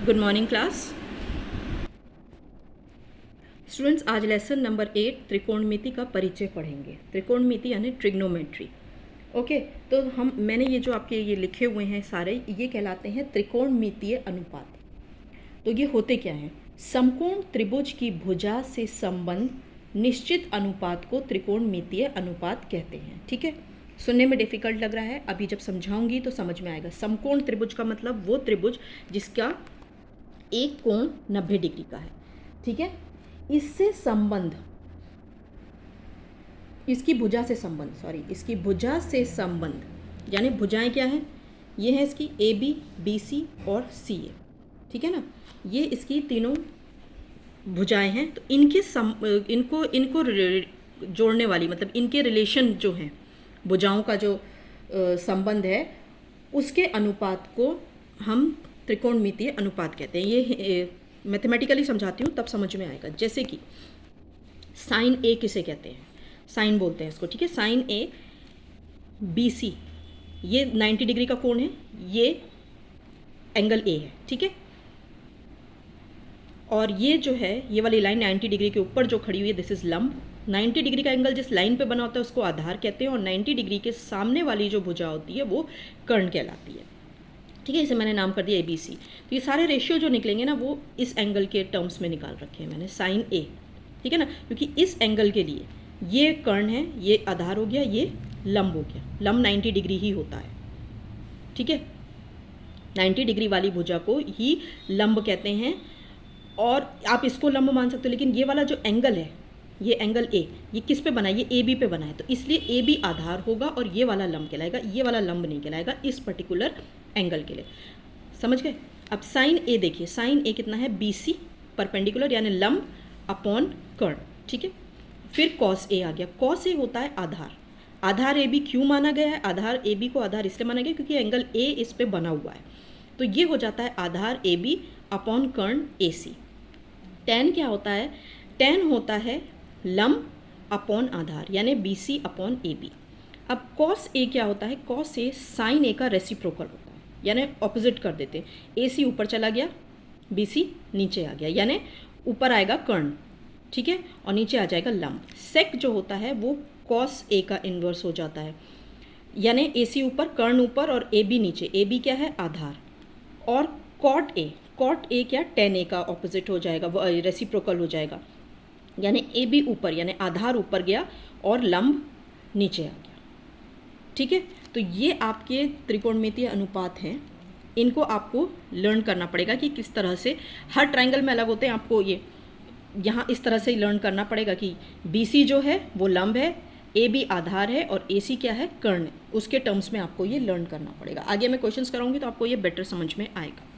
Good morning class students. आज lesson number 8 त्रिकोणमिति का परिचय पढ़ेंगे। त्रिकोणमिति यानी ट्रिग्नोमेट्री। ओके, तो मैंने ये जो आपके ये लिखे हुए हैं सारे, ये कहलाते हैं त्रिकोणमितीय अनुपात। तो ये होते क्या हैं? समकोण त्रिभुज की भुजा से संबंध निश्चित अनुपात को त्रिकोणमितीय अनुपात कहते हैं। ठीक है, सुनने में डिफिकल्ट लग रहा है, अभी जब समझाऊंगी तो समझ में आएगा। समकोण त्रिभुज का मतलब वो त्रिभुज जिसका एक कोण 90 डिग्री का है। ठीक है, इससे संबंध, इसकी भुजा से संबंध यानी भुजाएं क्या हैं? ये है इसकी ए बी, बी सी और सी ए। ठीक है ना, ये इसकी तीनों भुजाएं हैं। तो इनको जोड़ने वाली, मतलब इनके रिलेशन जो हैं, भुजाओं का जो संबंध है, उसके अनुपात को हम त्रिकोणमितीय अनुपात कहते हैं। ये मैथमेटिकली समझाती हूँ तब समझ में आएगा। जैसे कि साइन ए किसे कहते हैं? साइन बोलते हैं इसको। ठीक है, साइन ए बी सी, ये 90 डिग्री का कोण है, ये एंगल ए है। ठीक है, और ये जो है, ये वाली लाइन 90 डिग्री के ऊपर जो खड़ी हुई है, दिस इज लंब। 90 डिग्री का एंगल जिस लाइन पे बना होता है उसको आधार कहते हैं, और 90 डिग्री के सामने वाली जो भुजा होती है वो कर्ण कहलाती है। ठीक है, इसे मैंने नाम कर दिया ए बी सी। तो ये सारे रेशियो जो निकलेंगे ना, वो इस एंगल के टर्म्स में निकाल रखे हैं मैंने, साइन ए। ठीक है ना, क्योंकि इस एंगल के लिए ये कर्ण है, ये आधार हो गया, ये लंब हो गया। लंब 90 डिग्री ही होता है। ठीक है, 90 डिग्री वाली भुजा को ही लंब कहते हैं, और आप इसको लंब मान सकते हो। लेकिन ये वाला जो एंगल है, ये एंगल ए, ये किस पे बना है? ये ए बी पे बना है, तो इसलिए ए बी आधार होगा और ये वाला लंब कहलाएगा, ये वाला लंब नहीं कहलाएगा इस पर्टिकुलर एंगल के लिए। समझ गए? अब साइन ए देखिए, साइन ए कितना है? बी सी परपेंडिकुलर यानी लंब अपॉन कर्ण। ठीक है, फिर कॉस ए आ गया। कॉस ए होता है आधार। आधार ए बी क्यों माना गया है? आधार ए बी को आधार इसलिए माना गया क्योंकि एंगल ए इस पे बना हुआ है, तो ये हो जाता है आधार ए बी अपॉन कर्ण ए सी। टेन क्या होता है? टेन होता है लंब अपॉन आधार यानी B C upon A B. अब कॉस ए क्या होता है? कॉस ए साइन ए का रेसिप्रोकल होता है, यानी ऑपोजिट कर देते हैं। ए सी ऊपर चला गया, बी सी नीचे आ गया, यानी ऊपर आएगा कर्ण, ठीक है, और नीचे आ जाएगा लंब। सेक जो होता है वो कॉस ए का इन्वर्स हो जाता है, यानी ए सी ऊपर, कर्ण ऊपर और ए बी नीचे। ए बी क्या है? आधार। और कॉट ए क्या? टेन ए का ऑपोजिट हो जाएगा, रेसिप्रोकल हो जाएगा, यानी ए बी ऊपर यानी आधार ऊपर गया और लंब नीचे आ गया। ठीक है, तो ये आपके त्रिकोणमितीय अनुपात हैं। इनको आपको लर्न करना पड़ेगा कि किस तरह से हर ट्रायंगल में अलग होते हैं। आपको ये यहाँ इस तरह से लर्न करना पड़ेगा कि बी सी जो है वो लंब है, ए बी आधार है और ए सी क्या है? कर्ण। उसके टर्म्स में आपको ये लर्न करना पड़ेगा। आगे मैं क्वेश्चंस कराऊंगी तो आपको ये बेटर समझ में आएगा।